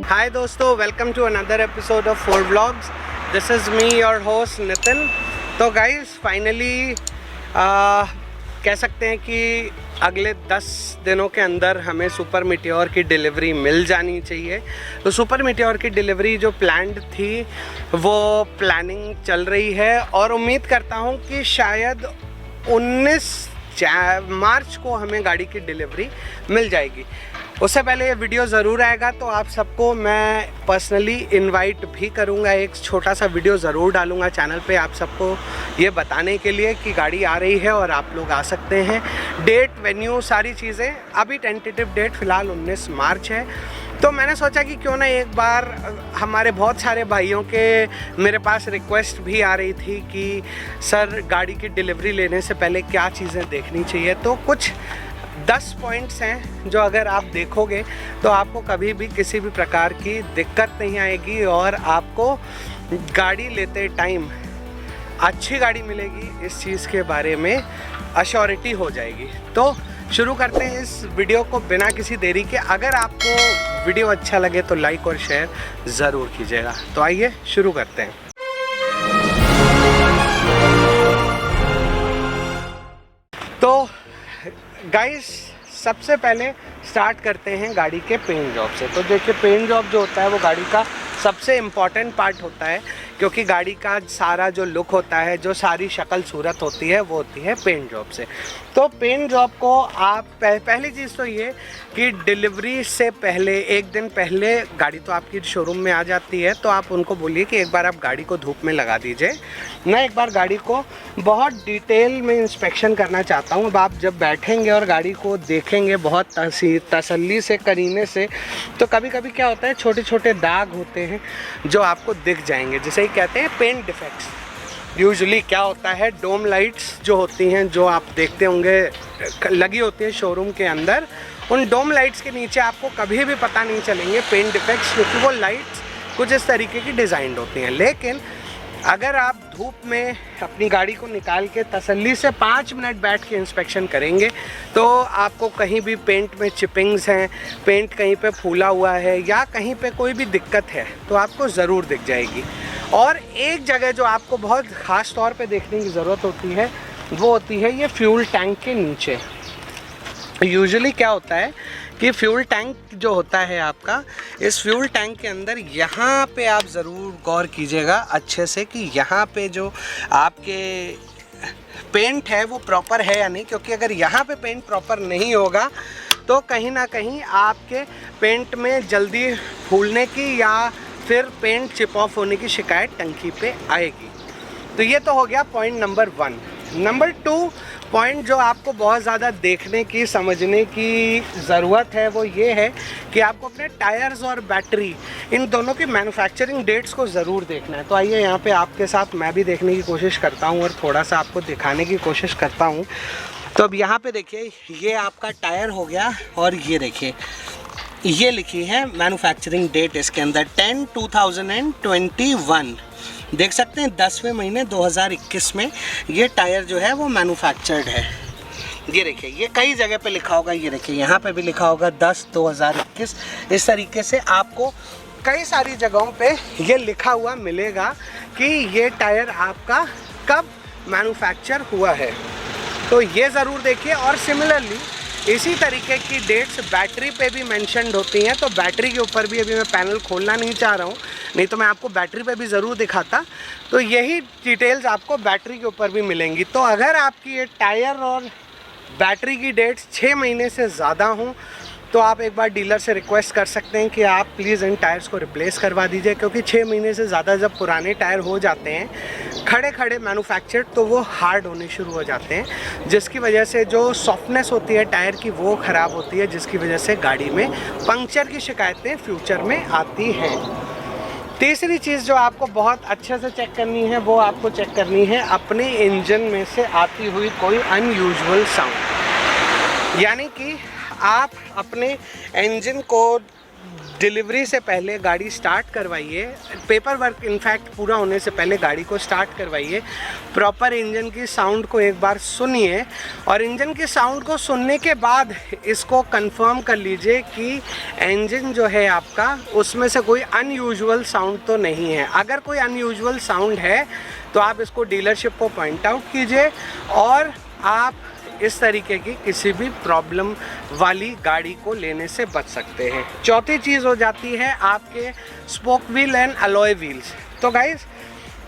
हाय दोस्तों, welcome to another episode of four vlogs. This is me your host Nitin. तो guys finally कह सकते हैं कि अगले 10 दिनों के अंदर हमें सुपर मीटियोर की डिलीवरी मिल जानी चाहिए। तो सुपर मीटियोर की डिलीवरी जो प्लान्ड थी वो प्लानिंग चल रही है और उम्मीद करता हूँ कि शायद 19 मार्च को हमें गाड़ी की डिलीवरी मिल जाएगी। उससे पहले ये वीडियो ज़रूर आएगा, तो आप सबको मैं पर्सनली इनवाइट भी करूँगा। एक छोटा सा वीडियो ज़रूर डालूँगा चैनल पे आप सबको ये बताने के लिए कि गाड़ी आ रही है और आप लोग आ सकते हैं। डेट, वेन्यू, सारी चीज़ें। अभी टेंटेटिव डेट फ़िलहाल 19 मार्च है। तो मैंने सोचा कि क्यों ना एक बार, हमारे बहुत सारे भाइयों के मेरे पास रिक्वेस्ट भी आ रही थी कि सर गाड़ी की डिलीवरी लेने से पहले क्या चीज़ें देखनी चाहिए। तो कुछ 10 पॉइंट्स हैं जो अगर आप देखोगे तो आपको कभी भी किसी भी प्रकार की दिक्कत नहीं आएगी और आपको गाड़ी लेते टाइम अच्छी गाड़ी मिलेगी, इस चीज़ के बारे में अश्योरिटी हो जाएगी। तो शुरू करते हैं इस वीडियो को बिना किसी देरी के। अगर आपको वीडियो अच्छा लगे तो लाइक और शेयर ज़रूर कीजिएगा। तो आइए शुरू करते हैं। तो गाइस सबसे पहले स्टार्ट करते हैं गाड़ी के पेंट जॉब से। तो देखिए, पेंट जॉब जो होता है वो गाड़ी का सबसे इम्पॉर्टेंट पार्ट होता है, क्योंकि गाड़ी का सारा जो लुक होता है, जो सारी शक्ल सूरत होती है, वो होती है पेंट जॉब से। तो पेंट जॉब को आप पहली चीज़ तो ये कि डिलीवरी से पहले, एक दिन पहले गाड़ी तो आपकी शोरूम में आ जाती है, तो आप उनको बोलिए कि एक बार आप गाड़ी को धूप में लगा दीजिए। मैं एक बार गाड़ी को बहुत डिटेल में इंस्पेक्शन करना चाहता हूँ। अब आप जब बैठेंगे और गाड़ी को देखेंगे बहुत तसल्ली से, करीने से, तो कभी कभी क्या होता है, छोटे छोटे दाग होते हैं जो आपको दिख जाएंगे, जिसे ही कहते हैं पेंट डिफेक्ट्स। यूजुअली क्या होता है, डोम लाइट्स जो होती हैं, जो आप देखते होंगे लगी होती है शोरूम के अंदर, उन डोम लाइट्स के नीचे आपको कभी भी पता नहीं चलेंगे पेंट डिफेक्ट्स, क्योंकि वो लाइट्स कुछ इस तरीके की डिज़ाइंड होती हैं। लेकिन अगर आप धूप में अपनी गाड़ी को निकाल के तसल्ली से 5 मिनट बैठ के इंस्पेक्शन करेंगे तो आपको कहीं भी पेंट में चिपिंग्स हैं, पेंट कहीं पे फूला हुआ है या कहीं पे कोई भी दिक्कत है तो आपको ज़रूर दिख जाएगी। और एक जगह जो आपको बहुत ख़ास तौर पे देखने की ज़रूरत होती है वो होती है ये फ्यूल टैंक के नीचे। यूजुअली क्या होता है कि फ्यूल टैंक जो होता है आपका, इस फ्यूल टैंक के अंदर यहाँ पे आप ज़रूर गौर कीजिएगा अच्छे से कि यहाँ पे जो आपके पेंट है वो प्रॉपर है या नहीं, क्योंकि अगर यहाँ पे पेंट प्रॉपर नहीं होगा तो कहीं ना कहीं आपके पेंट में जल्दी फूलने की या फिर पेंट चिप ऑफ होने की शिकायत टंकी पे आएगी। तो ये तो हो गया पॉइंट नंबर 1। नंबर 2 पॉइंट जो आपको बहुत ज़्यादा देखने की, समझने की ज़रूरत है वो ये है कि आपको अपने टायर्स और बैटरी, इन दोनों की मैन्युफैक्चरिंग डेट्स को ज़रूर देखना है। तो आइए यहाँ पे आपके साथ मैं भी देखने की कोशिश करता हूँ और थोड़ा सा आपको दिखाने की कोशिश करता हूँ। तो अब यहाँ पे देखिए, ये आपका टायर हो गया और ये देखिए, ये लिखी है मैन्युफैक्चरिंग डेट इसके अंदर 10/2021। देख सकते हैं 10वें महीने 2021 में ये टायर जो है वो मैन्युफैक्चर्ड है। ये देखिए, ये कई जगह पे लिखा होगा, ये देखिए यहाँ पे भी लिखा होगा 10/2021। इस तरीके से आपको कई सारी जगहों पे ये लिखा हुआ मिलेगा कि ये टायर आपका कब मैन्युफैक्चर हुआ है। तो ये ज़रूर देखिए। और सिमिलरली इसी तरीके की डेट्स बैटरी पे भी मेंशन्ड होती हैं। तो बैटरी के ऊपर भी अभी मैं पैनल खोलना नहीं चाह रहा हूँ, नहीं तो मैं आपको बैटरी पे भी ज़रूर दिखाता। तो यही डिटेल्स आपको बैटरी के ऊपर भी मिलेंगी। तो अगर आपकी ये टायर और बैटरी की डेट्स 6 महीने से ज़्यादा हों तो आप एक बार डीलर से रिक्वेस्ट कर सकते हैं कि आप प्लीज़ इन टायर्स को रिप्लेस करवा दीजिए, क्योंकि 6 महीने से ज़्यादा जब पुराने टायर हो जाते हैं खड़े खड़े मैन्युफैक्चर्ड, तो वो हार्ड होने शुरू हो जाते हैं, जिसकी वजह से जो सॉफ्टनेस होती है टायर की वो ख़राब होती है, जिसकी वजह से गाड़ी में पंक्चर की शिकायतें फ्यूचर में आती हैं। तीसरी चीज़ जो आपको बहुत अच्छे से चेक करनी है वो आपको चेक करनी है अपने इंजन में से आती हुई कोई अनयूजुअल साउंड। यानी कि आप अपने इंजन को डिलीवरी से पहले गाड़ी स्टार्ट करवाइए, पेपर वर्क इनफैक्ट पूरा होने से पहले गाड़ी को स्टार्ट करवाइए, प्रॉपर इंजन की साउंड को एक बार सुनिए और इंजन की साउंड को सुनने के बाद इसको कंफर्म कर लीजिए कि इंजन जो है आपका उसमें से कोई अनयूजुअल साउंड तो नहीं है। अगर कोई अनयूजुअल साउंड है तो आप इसको डीलरशिप को पॉइंट आउट कीजिए और आप इस तरीके की किसी भी प्रॉब्लम वाली गाड़ी को लेने से बच सकते हैं। चौथी चीज़ हो जाती है आपके spoke wheel and alloy wheels. तो गाइस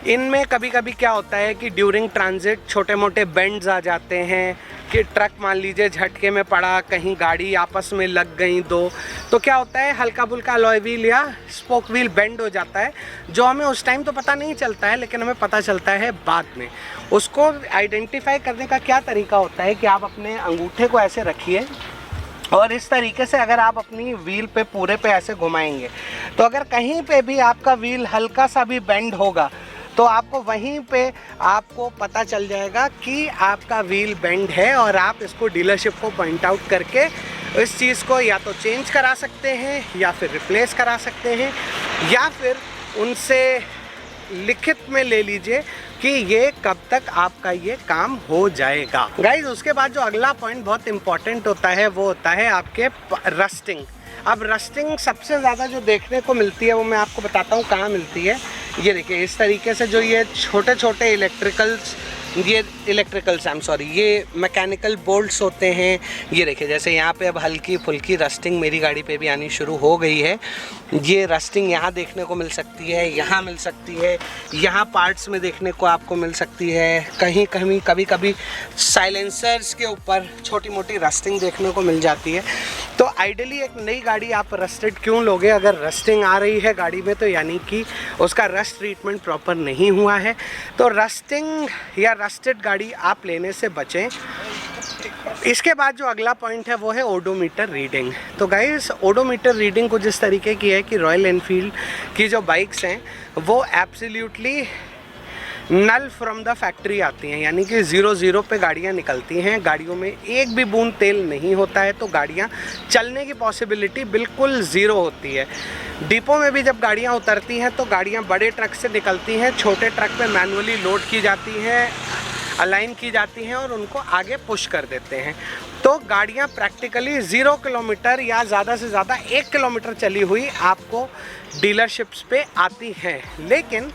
इनमें कभी कभी क्या होता है कि ड्यूरिंग ट्रांजिट छोटे मोटे बेंड्स आ जाते हैं कि ट्रक मान लीजिए झटके में पड़ा, कहीं गाड़ी आपस में लग गई दो, तो क्या होता है हल्का फुल्का अलॉय व्हील या स्पोक व्हील बेंड हो जाता है, जो हमें उस टाइम तो पता नहीं चलता है लेकिन हमें पता चलता है बाद में। उसको आइडेंटिफाई करने का क्या तरीका होता है कि आप अपने अंगूठे को ऐसे रखिए और इस तरीके से अगर आप अपनी व्हील पे पूरे पे ऐसे घुमाएंगे तो अगर कहीं पे भी आपका व्हील हल्का सा भी बेंड होगा तो आपको वहीं पे आपको पता चल जाएगा कि आपका व्हील बेंड है और आप इसको डीलरशिप को पॉइंट आउट करके इस चीज़ को या तो चेंज करा सकते हैं या फिर रिप्लेस करा सकते हैं या फिर उनसे लिखित में ले लीजिए कि ये कब तक आपका ये काम हो जाएगा। गाइज उसके बाद जो अगला पॉइंट बहुत इंपॉर्टेंट होता है वो होता है आपके रस्टिंग। अब रस्टिंग सबसे ज़्यादा जो देखने को मिलती है वो मैं आपको बताता हूँ कहाँ मिलती है। ये देखिए इस तरीके से जो ये छोटे छोटे ये मैकेनिकल बोल्ट्स होते हैं। ये देखिए जैसे यहाँ पे अब हल्की फुल्की रस्टिंग मेरी गाड़ी पे भी आनी शुरू हो गई है। ये रस्टिंग यहाँ देखने को मिल सकती है, यहाँ मिल सकती है, यहाँ पार्ट्स में देखने को आपको मिल सकती है, कहीं कहीं कभी कभी साइलेंसर्स के ऊपर छोटी मोटी रस्टिंग देखने को मिल जाती है। तो आइडियली एक नई गाड़ी आप रस्टेड क्यों लोगे? अगर रस्टिंग आ रही है गाड़ी में तो यानी कि उसका रस्ट ट्रीटमेंट प्रॉपर नहीं हुआ है। तो रस्टिंग या रस्टेड गाड़ी आप लेने से बचें। इसके बाद जो अगला पॉइंट है वो है ओडोमीटर रीडिंग। तो गाइस ओडोमीटर रीडिंग कुछ इस तरीके की है कि रॉयल एनफील्ड की जो बाइक्स हैं वो absolutely null from the factory आती हैं, यानी कि 0-0 पे गाड़ियाँ निकलती हैं। गाड़ियों में एक भी बूंद तेल नहीं होता है, तो गाड़ियाँ चलने की पॉसिबिलिटी बिल्कुल ज़ीरो होती है। डिपो में भी जब गाड़ियाँ उतरती हैं तो गाड़ियाँ बड़े ट्रक से निकलती हैं, छोटे ट्रक पे मैनुअली लोड की जाती हैं, अलाइन की जाती हैं और उनको आगे पुश कर देते हैं। तो गाड़ियाँ प्रैक्टिकली 0 किलोमीटर या ज़्यादा से ज़्यादा 1 किलोमीटर चली हुई आपको डीलरशिप्स पे आती हैं। लेकिन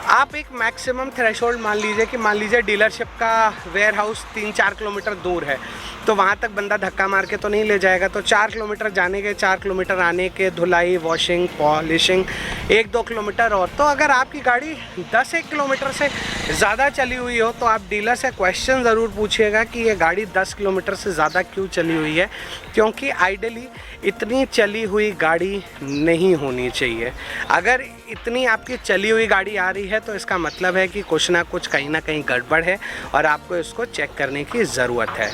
आप एक मैक्सिमम थ्रेशोल्ड मान लीजिए डीलरशिप का वेयर हाउस 3-4 किलोमीटर दूर है, तो वहाँ तक बंदा धक्का मार के तो नहीं ले जाएगा। तो 4 किलोमीटर जाने के, 4 किलोमीटर आने के, धुलाई, वॉशिंग, पॉलिशिंग 1-2 किलोमीटर और। तो अगर आपकी गाड़ी 10-1 किलोमीटर से ज़्यादा चली हुई हो तो आप डीलर से क्वेश्चन ज़रूर पूछिएगा कि ये गाड़ी 10 किलोमीटर से ज़्यादा क्यों चली हुई है, क्योंकि आइडियली इतनी चली हुई गाड़ी नहीं होनी चाहिए। अगर इतनी आपकी चली हुई गाड़ी आ रही है तो इसका मतलब है कि कुछ ना कुछ कहीं ना कहीं गड़बड़ है और आपको इसको चेक करने की ज़रूरत है।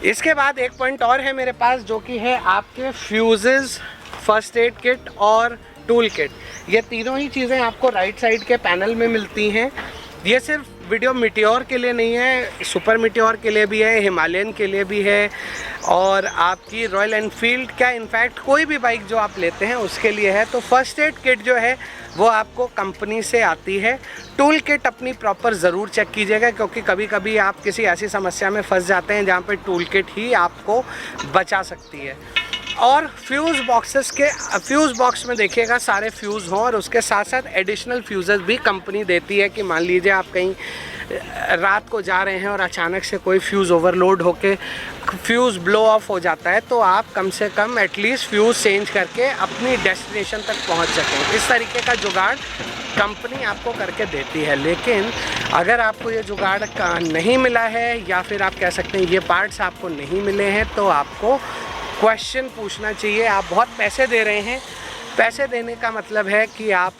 इसके बाद एक पॉइंट और है मेरे पास जो कि है आपके फ्यूजेस, फर्स्ट एड किट और टूल किट। ये तीनों ही चीज़ें आपको राइट साइड के पैनल में मिलती हैं। ये सिर्फ वीडियो मीटियोर के लिए नहीं है, सुपर मीटियोर के लिए भी है, हिमालयन के लिए भी है और आपकी रॉयल एनफील्ड क्या इनफैक्ट कोई भी बाइक जो आप लेते हैं उसके लिए है। तो फर्स्ट एड किट जो है वो आपको कंपनी से आती है। टूल किट अपनी प्रॉपर ज़रूर चेक कीजिएगा, क्योंकि कभी कभी आप किसी ऐसी समस्या में फंस जाते हैं जहाँ पे टूल किट ही आपको बचा सकती है। और फ्यूज़ बॉक्स में देखिएगा सारे फ्यूज़ हों और उसके साथ साथ एडिशनल फ्यूज़ेस भी कंपनी देती है कि मान लीजिए आप कहीं रात को जा रहे हैं और अचानक से कोई फ्यूज़ ओवरलोड होके फ्यूज़ ब्लो ऑफ हो जाता है तो आप कम से कम एटलीस्ट फ्यूज़ चेंज करके अपनी डेस्टिनेशन तक पहुंच सकें। इस तरीके का जुगाड़ कंपनी आपको करके देती है। लेकिन अगर आपको ये जुगाड़ का नहीं मिला है या फिर आप कह सकते हैं ये पार्ट्स आपको नहीं मिले हैं तो आपको क्वेश्चन पूछना चाहिए। आप बहुत पैसे दे रहे हैं, पैसे देने का मतलब है कि आप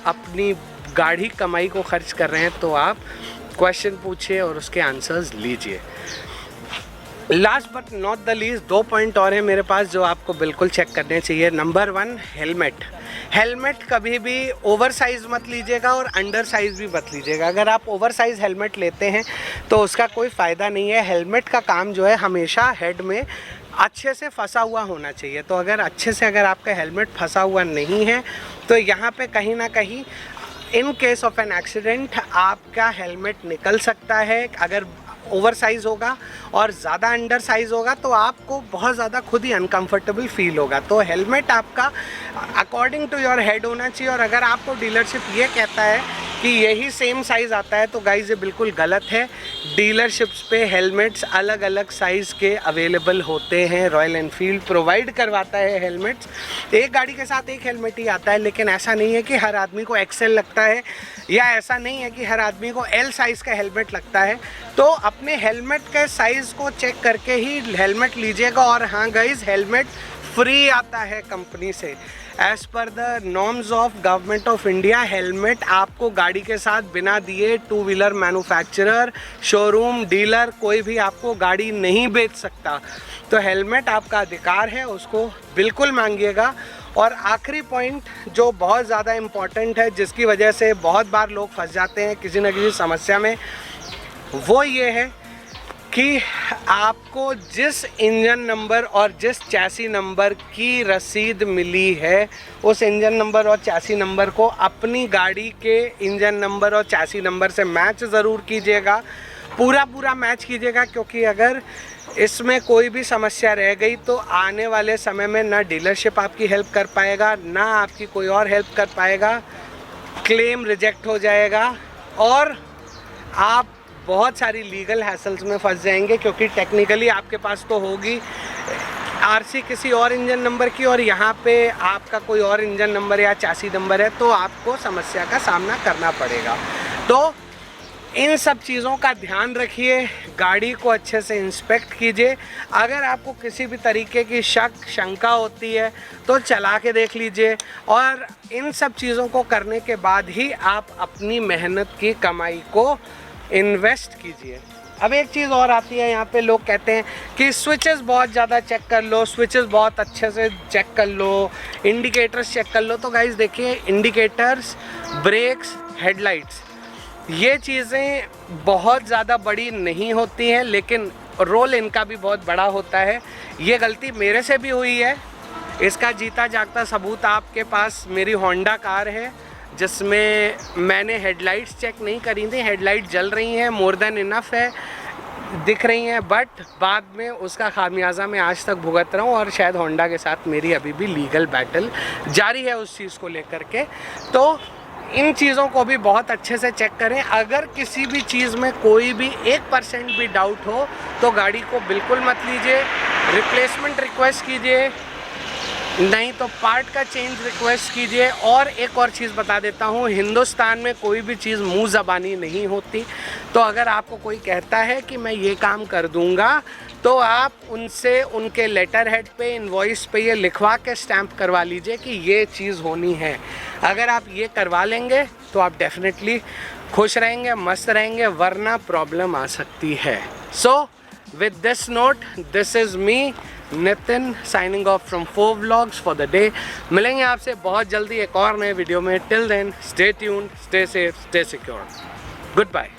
अपनी गाड़ी कमाई को खर्च कर रहे हैं, तो आप क्वेश्चन पूछिए और उसके आंसर्स लीजिए। Last but not the least 2 point और हैं मेरे पास जो आपको बिल्कुल चेक करने चाहिए। Number 1 helmet. हेलमेट कभी भी ओवर साइज़ मत लीजिएगा और अंडर साइज़ भी मत लीजिएगा। अगर आप ओवर साइज़ हेलमेट लेते हैं तो उसका कोई फ़ायदा नहीं है। हेलमेट का काम जो है हमेशा हेड में अच्छे से फंसा हुआ होना चाहिए। तो अगर अच्छे से अगर आपका हेलमेट फंसा हुआ नहीं है तो यहाँ पे कहीं ना कहीं in case of an accident आपका हेलमेट निकल सकता है। अगर ओवर साइज़ होगा और ज़्यादा अंडर साइज़ होगा तो आपको बहुत ज़्यादा खुद ही अनकंफर्टेबल फील होगा। तो हेलमेट आपका अकॉर्डिंग टू योर हेड होना चाहिए। और अगर आपको डीलरशिप ये कहता है कि यही सेम साइज़ आता है तो गाइस ये बिल्कुल गलत है। डीलरशिप्स पे हेलमेट्स अलग अलग साइज़ के अवेलेबल होते हैं। रॉयल एनफील्ड प्रोवाइड करवाता है हेलमेट्स। एक गाड़ी के साथ एक हेलमेट ही आता है, लेकिन ऐसा नहीं है कि हर आदमी को एक्सेल लगता है या ऐसा नहीं है कि हर आदमी को एल साइज़ का हेलमेट लगता है। तो अपने हेलमेट के साइज़ को चेक करके ही हेलमेट लीजिएगा। और हाँ गाइस, हेलमेट फ्री आता है कंपनी से। As per the norms of government of India helmet आपको गाड़ी के साथ बिना दिए two wheeler manufacturer, showroom, dealer कोई भी आपको गाड़ी नहीं बेच सकता। तो हेलमेट आपका अधिकार है, उसको बिल्कुल मांगिएगा। और आखिरी पॉइंट जो बहुत ज़्यादा इम्पॉर्टेंट है, जिसकी वजह से बहुत बार लोग फंस जाते हैं किसी न किसी समस्या में, वो ये है कि आपको जिस इंजन नंबर और जिस चैसी नंबर की रसीद मिली है उस इंजन नंबर और चैसी नंबर को अपनी गाड़ी के इंजन नंबर और चैसी नंबर से मैच ज़रूर कीजिएगा। पूरा मैच कीजिएगा, क्योंकि अगर इसमें कोई भी समस्या रह गई तो आने वाले समय में ना डीलरशिप आपकी हेल्प कर पाएगा, ना आपकी कोई और हेल्प कर पाएगा। क्लेम रिजेक्ट हो जाएगा और आप बहुत सारी लीगल हैसल्स में फंस जाएंगे, क्योंकि टेक्निकली आपके पास तो होगी आरसी किसी और इंजन नंबर की और यहाँ पे आपका कोई और इंजन नंबर या चैसी नंबर है, तो आपको समस्या का सामना करना पड़ेगा। तो इन सब चीज़ों का ध्यान रखिए, गाड़ी को अच्छे से इंस्पेक्ट कीजिए। अगर आपको किसी भी तरीके की शंका होती है तो चला के देख लीजिए। और इन सब चीज़ों को करने के बाद ही आप अपनी मेहनत की कमाई को इन्वेस्ट कीजिए। अब एक चीज़ और आती है, यहाँ पे लोग कहते हैं कि स्विचेस बहुत ज़्यादा चेक कर लो, स्विचेस बहुत अच्छे से चेक कर लो, इंडिकेटर्स चेक कर लो। तो गाइस देखिए, इंडिकेटर्स, ब्रेक्स, हेडलाइट्स, ये चीज़ें बहुत ज़्यादा बड़ी नहीं होती हैं, लेकिन रोल इनका भी बहुत बड़ा होता है। ये गलती मेरे से भी हुई है। इसका जीता जागता सबूत आपके पास मेरी होंडा कार है, जिसमें मैंने हेडलाइट्स चेक नहीं करी थी। हेडलाइट जल रही हैं, मोर देन इनफ है, दिख रही हैं, बट बाद में उसका खामियाजा मैं आज तक भुगत रहा हूँ। और शायद होंडा के साथ मेरी अभी भी लीगल बैटल जारी है उस चीज़ को लेकर के। तो इन चीज़ों को भी बहुत अच्छे से चेक करें। अगर किसी भी चीज़ में कोई भी 1% भी डाउट हो तो गाड़ी को बिल्कुल मत लीजिए, रिप्लेसमेंट रिक्वेस्ट कीजिए, नहीं तो पार्ट का चेंज रिक्वेस्ट कीजिए। और एक और चीज़ बता देता हूँ, हिंदुस्तान में कोई भी चीज़ मुँह ज़बानी नहीं होती। तो अगर आपको कोई कहता है कि मैं ये काम कर दूँगा, तो आप उनसे उनके लेटर हेड पे, इनवॉइस पे ये लिखवा के स्टैंप करवा लीजिए कि ये चीज़ होनी है। अगर आप ये करवा लेंगे तो आप डेफिनेटली खुश रहेंगे, मस्त रहेंगे, वरना प्रॉब्लम आ सकती है। So with this note, this is me Nitin signing off from 4 vlogs for the day. मिलेंगे आपसे बहुत जल्दी एक और नए वीडियो में। Till then stay tuned, stay safe, stay secure. Good bye.